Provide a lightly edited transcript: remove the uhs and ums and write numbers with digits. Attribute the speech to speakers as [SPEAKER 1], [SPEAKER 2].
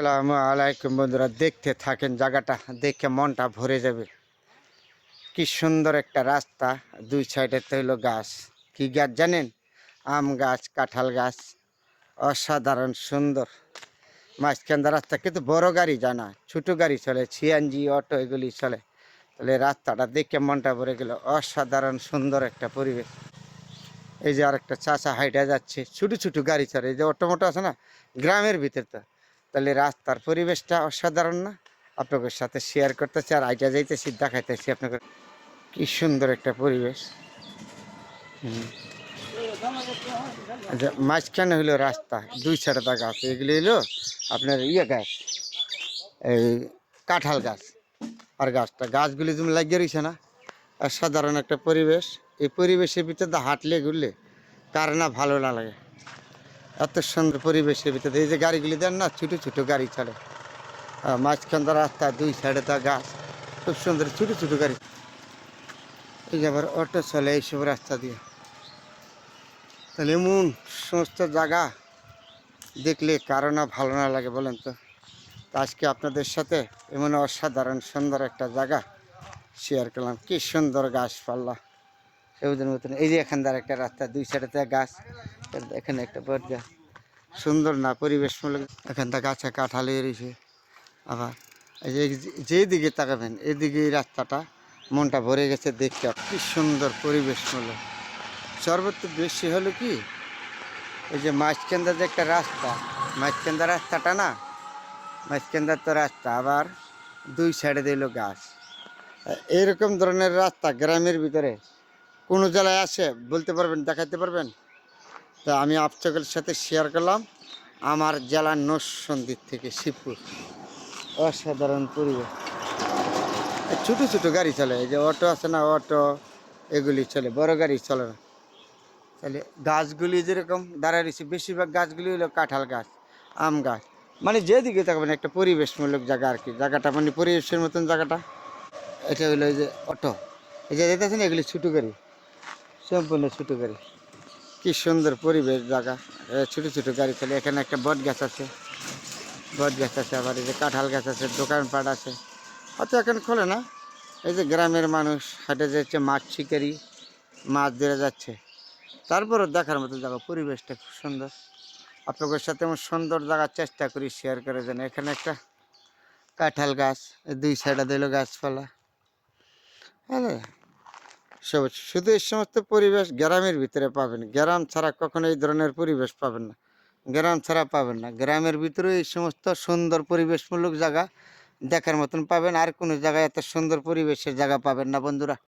[SPEAKER 1] আসসালামু আলাইকুম বন্ধুরা, দেখতে থাকেন, জায়গাটা দেখে মনটা ভরে যাবে। কি সুন্দর একটা রাস্তা, দুই সাইডে তো হলো গাছ। কি গাছ জানেন? আম গাছ, কাঁঠাল গাছ, অসাধারণ সুন্দর। মাঝখান রাস্তা কিন্তু বড় গাড়ি যায় না, ছোটো গাড়ি চলে, সিএনজি অটো এগুলি চলে। তাহলে রাস্তাটা দেখে মনটা ভরে গেল। অসাধারণ সুন্দর একটা পরিবেশ। এই যে আরেকটা চাচা হাইটা যাচ্ছে, ছোটো ছোটো গাড়ি চলে, এই যে অটো মোটো আছে না, গ্রামের ভিতর তো। তাহলে রাস্তার পরিবেশটা অসাধারণ না? আপনাদের সাথে শেয়ার করতেছি আর আইটা যাইতেছি, দেখাইতেছি আপনাকে। কি সুন্দর একটা পরিবেশ। মাঝখানে হইলো রাস্তা, দুই সাইডে গাছ, এগুলি হইলো আপনার গাছ, এই কাঁঠাল গাছ। আর গাছগুলি তুমি লাগিয়ে রয়েছে না, আর সাধারণ একটা পরিবেশ। এই পরিবেশের ভিতরে হাঁটলে ঘুরলে কার না ভালো না লাগে? এত সুন্দর পরিবেশের ভিতরে এই যে গাড়িগুলি দেন না, ছোটো ছোটো গাড়ি চলে। মাঝখান রাস্তা, দুই সাইডে তা গাছ, খুব সুন্দর ছোটো ছোটো গাড়ি। এই যে আবার অটো চলে এইসব রাস্তা দিয়ে। তাহলে এমন সমস্ত জায়গা দেখলে কারো না ভালো না লাগে বলেন তো? আজকে আপনাদের সাথে এমন অসাধারণ সুন্দর একটা জায়গা শেয়ার করলাম। কি সুন্দর গাছপালা, সবুজের মতন। এই যে এখানকার একটা রাস্তা, দুই সাইডে গাছ, এখানে একটা বট গাছ। সুন্দর না পরিবেশমূলক? এখানটা গাছে কাঁঠাল এসে, আবার এই যে যেদিকে তাকাবেন এদিকে এই রাস্তাটা মনটা ভরে গেছে দেখতে। কি সুন্দর পরিবেশমূলক। সর্বোচ্চ বেশি হলো কি, এই যে মাঝখানদার যে একটা রাস্তা, মাঝখানদার রাস্তাটা না, মাঝখানদার তো রাস্তা, আবার দুই সাইডে দিল গাছ। এরকম ধরনের রাস্তা গ্রামের ভিতরে কোনো জেলায় আসে বলতে পারবেন, দেখাতে পারবেন? তা আমি আপনাদের সাথে শেয়ার করলাম আমার জেলার নরসিংদী থেকে, শিবপুর। অসাধারণ পরিবেশ। ছোটো ছোটো গাড়ি চলে, এই যে অটো আছে না, অটো এগুলি চলে, বড় গাড়ি চলে না। তাহলে গাছগুলি যেরকম দাঁড়ায় রয়েছে, বেশিরভাগ গাছগুলি হলো কাঁঠাল গাছ, আম গাছ। মানে যেদিকে থাকবেন একটা পরিবেশমূলক জায়গা আর কি। জায়গাটা মানে পরিবেশের মতন জায়গাটা। এটা হলো এই যে অটো, এই যে দেখতেছেন এগুলি ছোটো গাড়ি, সম্পূর্ণ ছোটো গাড়ি। কি সুন্দর পরিবেশ জায়গা, ছোটো ছোটো গাড়ি চলে। এখানে একটা বট গাছ আছে, বট গাছ আছে, আবার এই যে কাঁঠাল গাছ আছে, দোকানপাট আছে। হয়তো এখন খোলে না। এই যে গ্রামের মানুষ হাটে যাচ্ছে, মাছ শিকারি, মাছ ধরে যাচ্ছে। তারপরও দেখার মতো জায়গা, পরিবেশটা খুব সুন্দর। আপনাদের সাথে এমন সুন্দর জায়গার চেষ্টা করি শেয়ার করে দেন। এখানে একটা কাঁঠাল গাছ, দুই সাইডে দিল গাছপালা। হ্যাঁ, সব শুধু এই সমস্ত পরিবেশ গ্রামের ভিতরে পাবেন। গ্রাম ছাড়া কখনো এই ধরনের পরিবেশ পাবেন না, গ্রাম ছাড়া পাবেন না। গ্রামের ভিতরে এই সমস্ত সুন্দর পরিবেশমূলক জায়গা দেখার মতন পাবেন। আর কোনো জায়গায় এত সুন্দর পরিবেশের জায়গা পাবেন না বন্ধুরা।